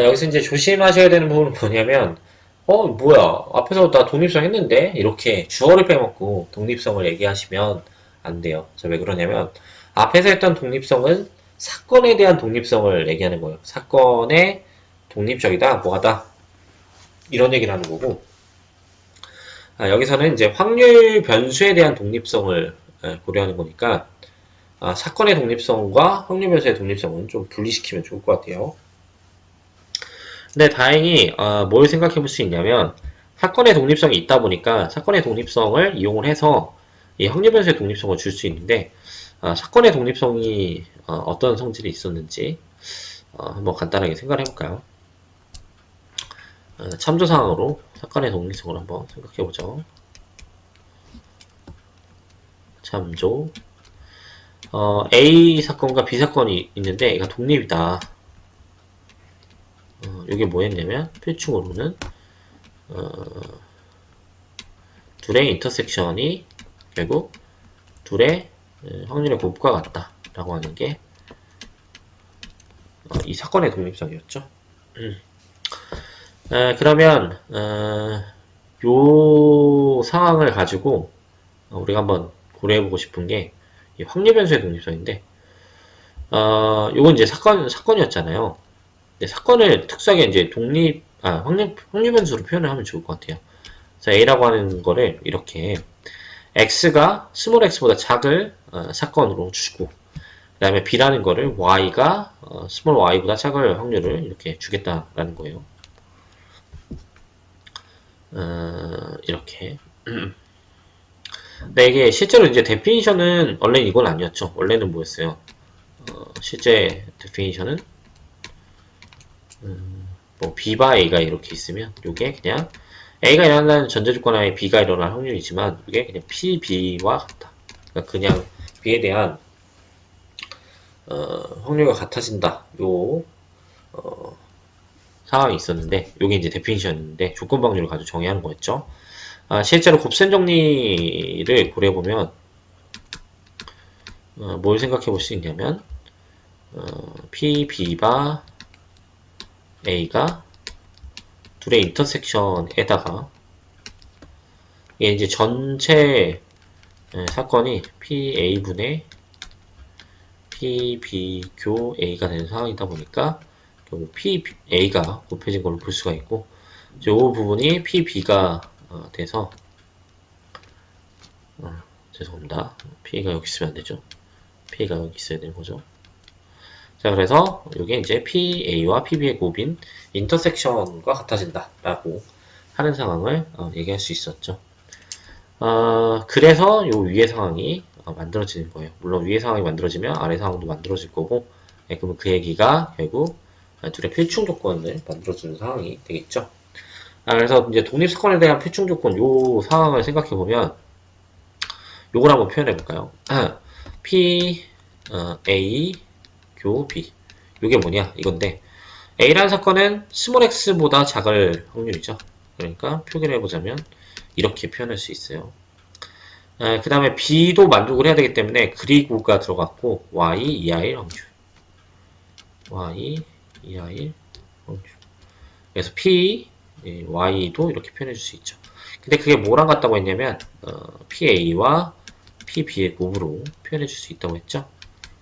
여기서 이제 조심하셔야 되는 부분은 뭐냐면, 뭐야. 앞에서 나 독립성 했는데? 이렇게 주어를 빼먹고 독립성을 얘기하시면 안 돼요. 왜 그러냐면, 앞에서 했던 독립성은 사건에 대한 독립성을 얘기하는 거예요. 사건의 독립적이다, 뭐하다. 이런 얘기를 하는 거고, 여기서는 이제 확률 변수에 대한 독립성을 고려하는 거니까, 사건의 독립성과 확률 변수의 독립성은 좀 분리시키면 좋을 것 같아요. 근데 다행히 뭘 생각해 볼 수 있냐면 사건의 독립성이 있다 보니까 사건의 독립성을 이용을 해서 이 확률 변수의 독립성을 줄 수 있는데 사건의 독립성이 어떤 성질이 있었는지 한번 간단하게 생각을 해볼까요? 참조사항으로 사건의 독립성을 한번 생각해 보죠. 참조 A 사건과 B 사건이 있는데 얘가 독립이다. 이게 뭐였냐면 필충으로는 둘의 인터섹션이 결국 둘의 확률의 곱과 같다 라고 하는 게 이 사건의 독립성이었죠. 그러면 요 상황을 가지고 우리가 한번 고려해보고 싶은 게 이 확률 변수의 독립성인데 요건 이제 사건이었잖아요. 근데 사건을 특수하게 이제 확률 변수로 표현을 하면 좋을 것 같아요. 그래서 A라고 하는 거를 이렇게 X가 스몰 x보다 작을 사건으로 주고 그 다음에 B라는 거를 Y가 스몰 y보다 작을 확률을 이렇게 주겠다라는 거예요. 이렇게. 근데 이게 실제로 이제 데피니션은 원래는 이건 아니었죠. 원래는 뭐였어요? 실제 데피니션은 뭐 B바 A가 이렇게 있으면 이게 그냥 A가 일어나는 전제조건 하에 B가 일어날 확률이지만 이게 그냥 P, B와 같다. 그러니까 그냥 B에 대한 확률과 같아진다. 상황이 있었는데 이게 이제 데피니션인데 조건 방률을 가지고 정의하는 거였죠. 실제로 곱셈 정리를 고려해보면 뭘 생각해 볼 수 있냐면 P, B바 A가 둘의 인터섹션에다가 이게 이제 전체 사건이 PA분의 PB 교 A가 되는 상황이다 보니까 결국 PA가 곱해진 걸로 볼 수가 있고 이 부분이 PB가 돼서 죄송합니다. P가 여기 있으면 안 되죠. P가 여기 있어야 되는 거죠. 자, 그래서 이게 이제 PA와 PB의 곱인 인터섹션과 같아진다 라고 하는 상황을 얘기할 수 있었죠. 그래서 요 위의 상황이 만들어지는 거예요. 물론 위의 상황이 만들어지면 아래 상황도 만들어질 거고, 그러면 그 얘기가 결국 둘의 필충 조건을 만들어주는 상황이 되겠죠. 그래서 이제 독립사건에 대한 필충 조건 요 상황을 생각해 보면 요걸 한번 표현해 볼까요? P A 교 B 요게 뭐냐 이건데 A라는 사건은 스몰 x보다 작을 확률이죠. 그러니까 표기를 해보자면 이렇게 표현할 수 있어요. 그 다음에 B도 만족을 해야 되기 때문에 그리고가 들어갔고 Y, 2R 확률 Y, 2R 확률 그래서 P, Y도 이렇게 표현해 줄 수 있죠. 근데 그게 뭐랑 같다고 했냐면 PA와 PB의 곱으로 표현해 줄 수 있다고 했죠.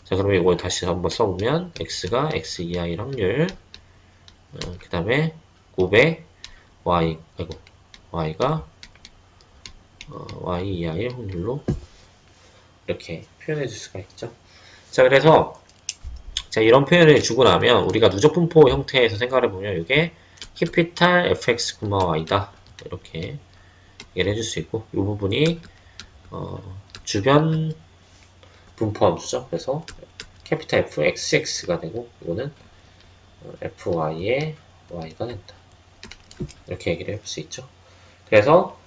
자 그러면 이걸 다시 한번 써보면 X가 X, 2R 확률 그 다음에 곱에 Y가 Y, 2R 확률로 이렇게 표현해 줄 수가 있죠. 자, 그래서 자, 이런 표현을 주고 나면 우리가 누적 분포 형태에서 생각을 해보면 이게 캐피탈 fx, y다. 이렇게 얘기를 해줄 수 있고 이 부분이 주변 분포 함수죠. 그래서 캐피탈 fxx가 되고 이거는 fy의 y가 된다. 이렇게 얘기를 해볼 수 있죠. 그래서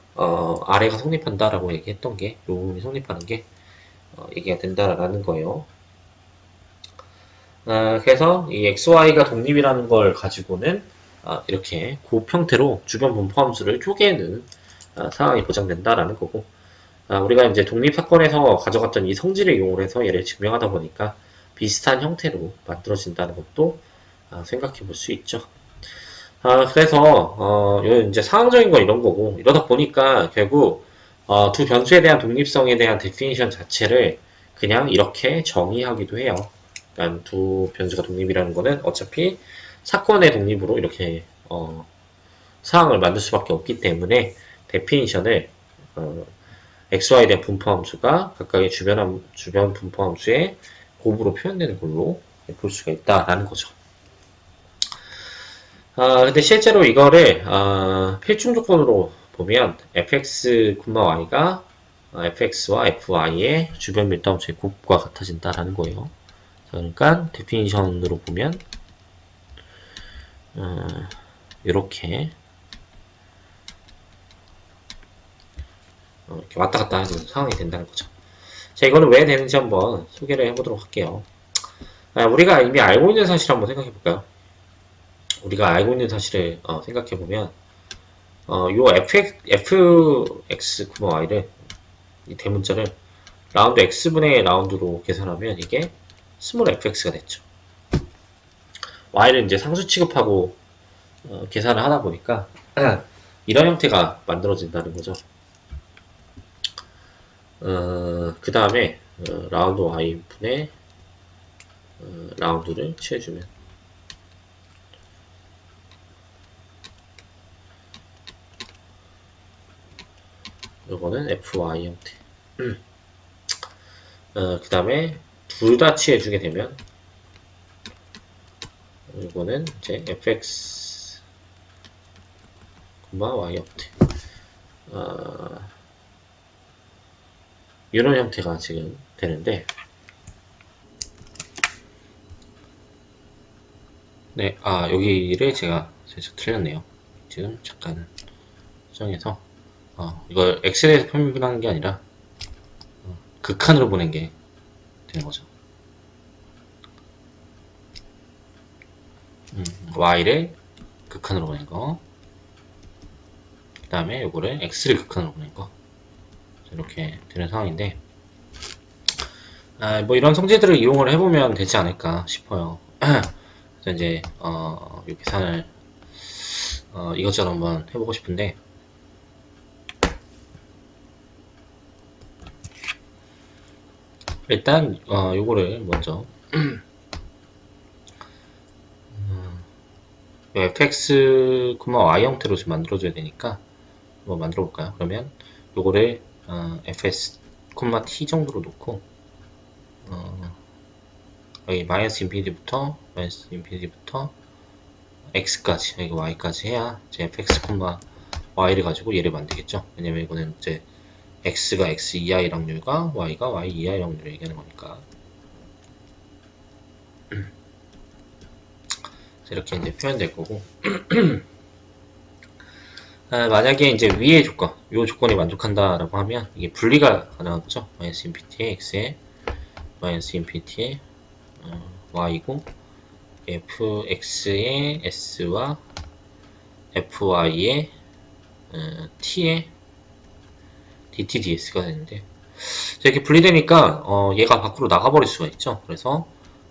아래가 성립한다라고 얘기했던 게 이 부분이 성립하는 게 얘기가 된다라는 거예요. 그래서 이 XY가 독립이라는 걸 가지고는 이렇게 곱 형태로 주변 분포 함수를 쪼개는 상황이 보장된다라는 거고 우리가 이제 독립 사건에서 가져갔던 이 성질을 이용을 해서 얘를 증명하다 보니까 비슷한 형태로 만들어진다는 것도 생각해 볼 수 있죠. 그래서 요 이제 상황적인 건 이런 거고 이러다 보니까 결국 두 변수에 대한 독립성에 대한 데피니션 자체를 그냥 이렇게 정의하기도 해요. 그러니까 두 변수가 독립이라는 거는 어차피 사건의 독립으로 이렇게 상황을 만들 수밖에 없기 때문에 데피니션을 XY에 대한 분포함수가 각각의 주변 분포함수의 곱으로 표현되는 걸로 볼 수가 있다라는 거죠. 근데 실제로 이거를 필중 조건으로 보면 fx, y가 fx와 fy의 주변 밀도함수의 곱과 같아진다라는 거예요. 그러니까 데피니션으로 보면 이렇게 이렇게 왔다 갔다 하는 상황이 된다는 거죠. 자, 이거는 왜 되는지 한번 소개를 해보도록 할게요. 우리가 이미 알고 있는 사실 한번 생각해 볼까요? 우리가 알고 있는 사실을 생각해 보면 요 fx, y를 이 대문자를 라운드 x분의 라운드로 계산하면 이게 스몰 fx가 됐죠. y를 이제 상수 취급하고 계산을 하다 보니까 이런 형태가 만들어진다는 거죠. 그 다음에 라운드 y분의 라운드를 취해주면 이거는 fy 형태. 그 다음에 둘 다 취해주게 되면 이거는 이제 fx, y 형태. 이런 형태가 지금 되는데, 네, 여기를 제가 살짝 틀렸네요. 지금 잠깐 수정해서 이걸 x에 대해서 표현하는 게 아니라 극한으로 보낸 게 되는 거죠. y를 극한으로 보낸 거, 그 다음에 요거를 x를 극한으로 보낸 거, 이렇게 되는 상황인데, 뭐 이런 성질들을 이용을 해보면 되지 않을까 싶어요. 그래서 이제 이 계산을 이것저것 한번 해보고 싶은데, 일단 요거를 먼저 fx, y 형태로 좀 만들어줘야 되니까 한번 만들어 볼까요? 그러면 요거를 fs, t 정도로 놓고 여기 마이너스 인피니티부터 x까지, 여기 y까지 해야 이제 fx, y를 가지고 얘를 만들겠죠. 왜냐면 이거는 이제 x가 x 이하의 확률과 y가 y 이하의 확률을 얘기하는 거니까. 이렇게 이제 표현될 거고. 만약에 이제 위의 조건, 이 조건이 만족한다라고 하면 이게 분리가 가능한 거죠. 마이너스 인피니티의 x에 마이너스 인피니티의 y고 fx의 s와 fy의 t의 dt ds가 되는데 이렇게 분리되니까 얘가 밖으로 나가버릴 수가 있죠. 그래서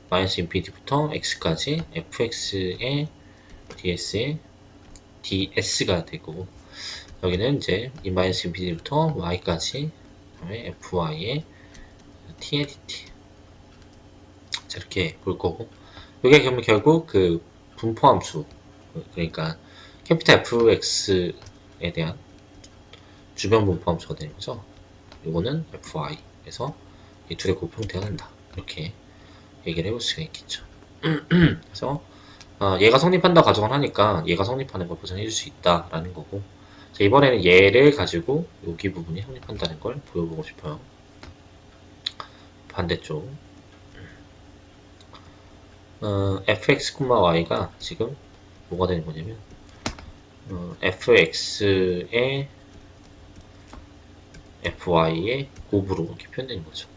마이너스 인피니티부터 x까지 fx의 ds의 ds가 되고 여기는 이제 이 마이너스 인피니티부터 y까지 그다음에 fy의 t의 dt 자, 이렇게 볼 거고 이게 그러면 결국 그 분포함수 그러니까 캐피탈 fx에 대한 주변 분포함수가 되는 거죠. 이거는 fy에서 이 둘의 곱 형태가 된다. 이렇게 얘기를 해볼 수가 있겠죠. 그래서 얘가 성립한다 가정을 하니까 얘가 성립하는 걸 보장해 줄 수 있다라는 거고 자, 이번에는 얘를 가지고 여기 부분이 성립한다는 걸 보여보고 싶어요. 반대쪽 fx, y가 지금 뭐가 되는 거냐면 fx의 fy의 곱으로 이렇게 표현되는 거죠.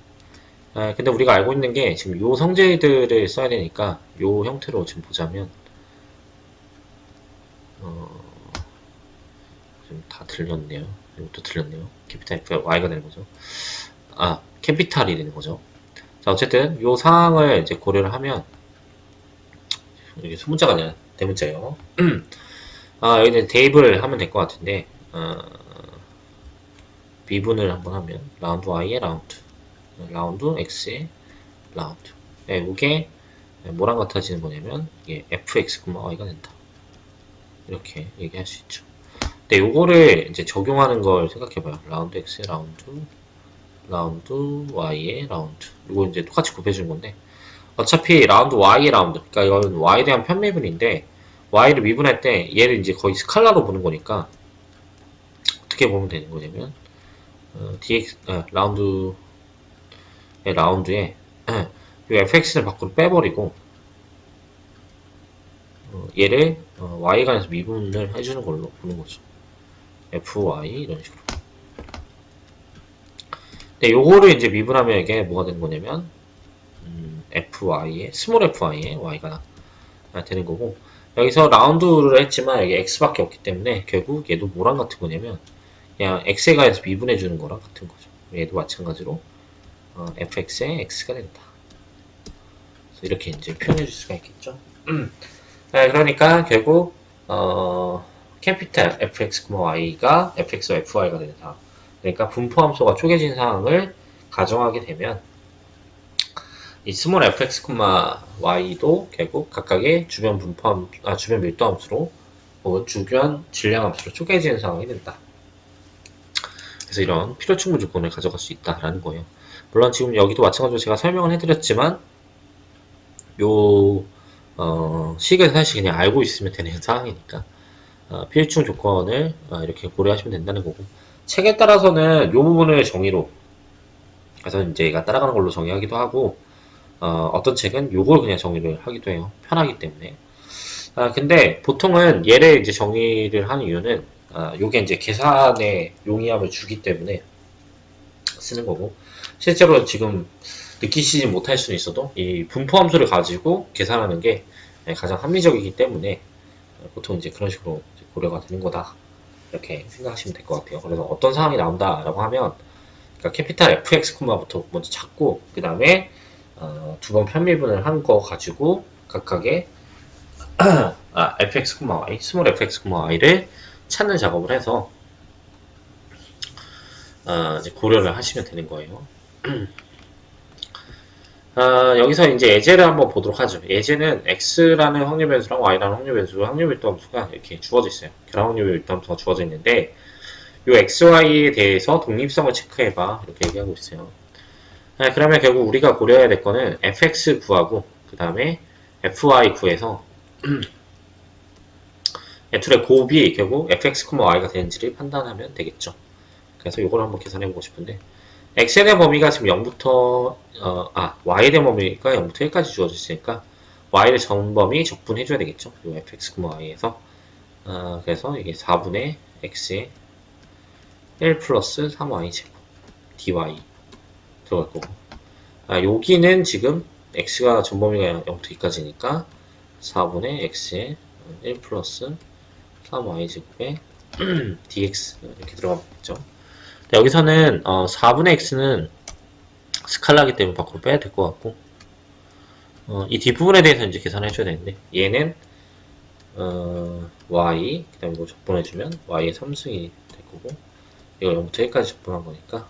근데 우리가 알고 있는 게 지금 요 성질들을 써야 되니까 요 형태로 지금 보자면 지금 다 들렸네요. 이것도 들렸네요. 캐피탈 F, Y가 되는 거죠. 캐피탈이 되는 거죠. 자, 어쨌든 요 상황을 이제 고려를 하면 이게 소문자가 아니라 대문자요. 여기는 대입을 하면 될 것 같은데, 미분을 한번 하면, 라운드 y의 라운드, 라운드 x의 라운드. 네, 이게 뭐랑 같아지는 거냐면, 이게 fx, y가 된다. 이렇게 얘기할 수 있죠. 근데 요거를 이제 적용하는 걸 생각해봐요. 라운드 x의 라운드, 라운드 y의 라운드. 이거 이제 똑같이 곱해주는 건데, 어차피 라운드 y의 라운드. 그러니까 이건 y에 대한 편미분인데, y를 미분할 때 얘를 이제 거의 스칼라로 보는 거니까, 어떻게 보면 되는 거냐면, dx, 라운드의 라운드에, 이 fx를 밖으로 빼버리고, 얘를 y간에서 미분을 해주는 걸로 보는 거죠. fy 이런 식으로. 근데 요거를 이제 미분하면 이게 뭐가 되는 거냐면 fy의 스몰 fy의 y가 되는 거고, 여기서 라운드를 했지만 이게 x밖에 없기 때문에 결국 얘도 뭐랑 같은 거냐면 그냥 x에 가해서 미분해 주는 거랑 같은 거죠. 얘도 마찬가지로 fx의 x가 된다. 그래서 이렇게 이제 표현해 줄 수가 있겠죠. 그러니까 결국 캐피탈 fx, y가 fx와 fy가 된다. 그러니까 분포함수가 쪼개진 상황을 가정하게 되면 이 스몰 fx, y도 결국 각각의 주변 주변 밀도함수로 혹은 주변 질량함수로 쪼개지는 상황이 된다. 그래서 이런 필요 충분 조건을 가져갈 수 있다라는 거예요. 물론 지금 여기도 마찬가지로 제가 설명을 해드렸지만 요 식을 사실 그냥 알고 있으면 되는 상황이니까 필요충 조건을 이렇게 고려하시면 된다는 거고, 책에 따라서는 이 부분을 정의로 그래서 이제 얘가 따라가는 걸로 정의하기도 하고, 어떤 책은 요걸 그냥 정의를 하기도 해요. 편하기 때문에. 근데 보통은 얘를 이제 정의를 하는 이유는 요게 이제 계산의 용이함을 주기 때문에 쓰는 거고, 실제로 지금 느끼시지 못할 수는 있어도 이 분포함수를 가지고 계산하는 게 가장 합리적이기 때문에 보통 이제 그런 식으로 이제 고려가 되는 거다. 이렇게 생각하시면 될 것 같아요. 그래서 어떤 상황이 나온다라고 하면, 그러니까 캐피탈 fx, 부터 먼저 찾고, 그 다음에 두 번 편미분을 한 거 가지고 각각의 fx, y, 스몰 fx, y를 찾는 작업을 해서 이제 고려를 하시면 되는 거예요. 여기서 이제 예제를 한번 보도록 하죠. 예제는 x라는 확률 변수랑 y라는 확률 변수, 확률 밀도 함수가 이렇게 주어져 있어요. 결합 확률 밀도 함수가 주어져 있는데, 이 x, y에 대해서 독립성을 체크해봐. 이렇게 얘기하고 있어요. 그러면 결국 우리가 고려해야 될 거는 fx 구하고, 그 다음에 fy 구해서 둘의 곱이 결국 fx, y가 되는지를 판단하면 되겠죠. 그래서 이걸 한번 계산해보고 싶은데, x에 대한 범위가 지금 0부터 y에 대한 범위가 0부터 1까지 주어져 있으니까 y를 전범위 적분해줘야 되겠죠. 이 fx, y에서 그래서 이게 4분의 x에 1 플러스 3y 제곱 dy 들어갈 거고, 여기는 지금 x가 전범위가 0부터 2까지니까 4분의 x에 1 플러스 3y 제곱에 dx 이렇게 들어가겠죠. 여기서는 4분의 x는 스칼라기 때문에 밖으로 빼야 될 것 같고, 이 뒷부분에 대해서 이제 계산을 해줘야 되는데, 얘는 y, 그 다음에 이거 적분해주면 y의 3승이 될 거고, 이거 0부터 1까지 적분한 거니까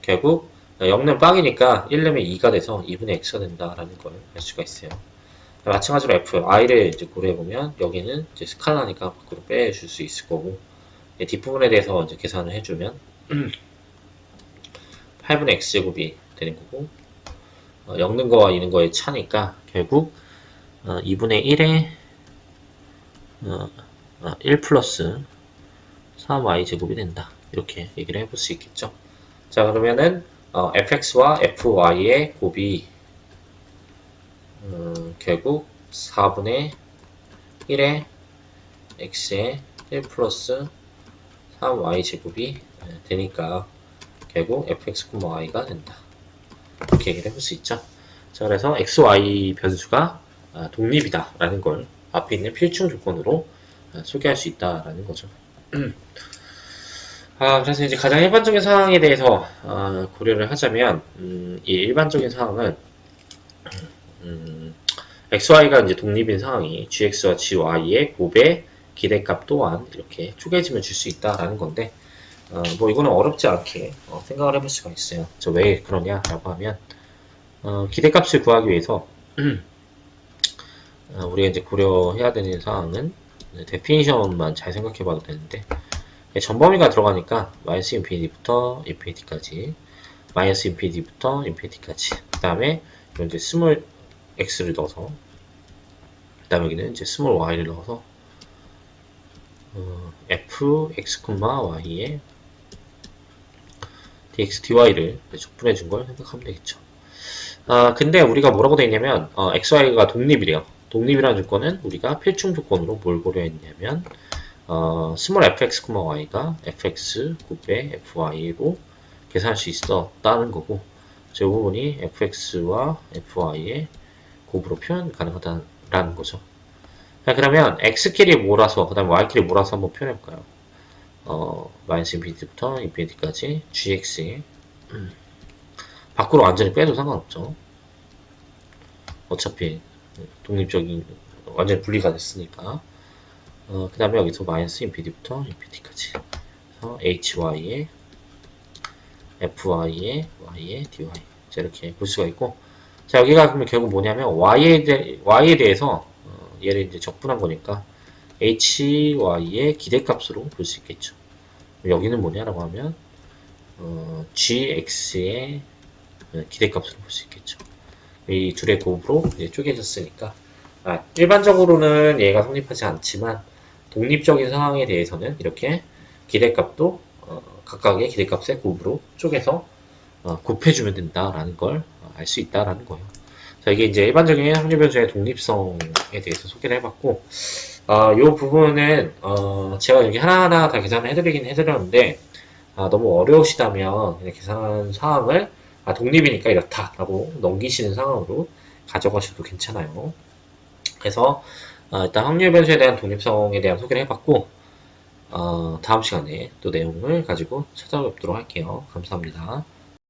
결국 0는 빵이니까 1 넣으면 2가 돼서 2분의 x가 된다라는 걸 알 수가 있어요. 마찬가지로 f, i를 이제 고려해보면 여기는 이제 스칼라니까 밖으로 빼줄 수 있을 거고, 뒷부분에 대해서 이제 계산을 해주면 8분의 x제곱이 되는 거고, 0는 거와 2는 거의 차니까 결국 2분의 1에 1 플러스 3y 제곱이 된다. 이렇게 얘기를 해볼 수 있겠죠. 자, 그러면은 fx와 fy의 곱이 결국 4분의 1에 x에 1 플러스 3y 제곱이 되니까 결국 fx, y가 된다. 이렇게 얘기를 해볼 수 있죠. 자, 그래서 x, y 변수가 독립이다 라는 걸 앞에 있는 필충 조건으로 소개할 수 있다라는 거죠. 그래서 이제 가장 일반적인 상황에 대해서 고려를 하자면, 이 일반적인 상황은 xy가 이제 독립인 상황이 gx와 gy의 곱의 기대값 또한 이렇게 쪼개지면 줄 수 있다라는 건데, 뭐 이거는 어렵지 않게 생각을 해볼 수가 있어요. 저 왜 그러냐라고 하면, 기대값을 구하기 위해서 우리가 이제 고려해야 되는 사항은 데피니션만 잘 생각해 봐도 되는데, 전범위가 들어가니까 마이너스 인피니티부터 인피니티까지, 마이너스 인피니티부터 인피니티까지, 그 다음에 이제 스몰 x를 넣어서, 그 다음에 여기는 이제 스몰 y를 넣어서 fx, y의 dx, dy를 적분해 준 걸 생각하면 되겠죠. 근데 우리가 뭐라고 되어 있냐면 xy가 독립이래요. 독립이라는 조건은 우리가 필충 조건으로 뭘 고려했냐면 스몰 fx, y가 fx 곱의 fy로 계산할 수 있었다는 거고, 이 부분이 fx와 fy의 곱으로 표현 가능하다라는 거죠. 자, 그러면 x끼리 몰아서 그 다음에 y끼리 몰아서 한번 표현해볼까요? 마이너스 인피니티부터 인피니티까지 gx에 밖으로 완전히 빼도 상관없죠. 어차피 독립적인 완전히 분리가 됐으니까. 그 다음에 여기서 마이너스 인피니티부터 인피니티까지 hy의 fy의 y의 dy, 자, 이렇게 볼 수가 있고, 자, 여기가 그러면 결국 뭐냐면 y에 대해서 얘를 이제 적분한 거니까 hy의 기대값으로 볼 수 있겠죠. 여기는 뭐냐라고 하면 gx의 기대값으로 볼 수 있겠죠. 이 둘의 곱으로 쪼개졌으니까, 일반적으로는 얘가 성립하지 않지만 독립적인 상황에 대해서는 이렇게 기대값도 각각의 기대값의 곱으로 쪼개서 곱해주면 된다라는 걸 알 수 있다라는 거예요. 자, 이게 이제 일반적인 확률변수의 독립성에 대해서 소개를 해봤고, 이 부분은 제가 여기 하나하나 다 계산을 해드리긴 해드렸는데, 너무 어려우시다면 그냥 계산 사항을 독립이니까 이렇다라고 넘기시는 상황으로 가져가셔도 괜찮아요. 그래서 일단 확률 변수에 대한 독립성에 대한 소개를 해봤고, 다음 시간에 또 내용을 가지고 찾아뵙도록 할게요. 감사합니다.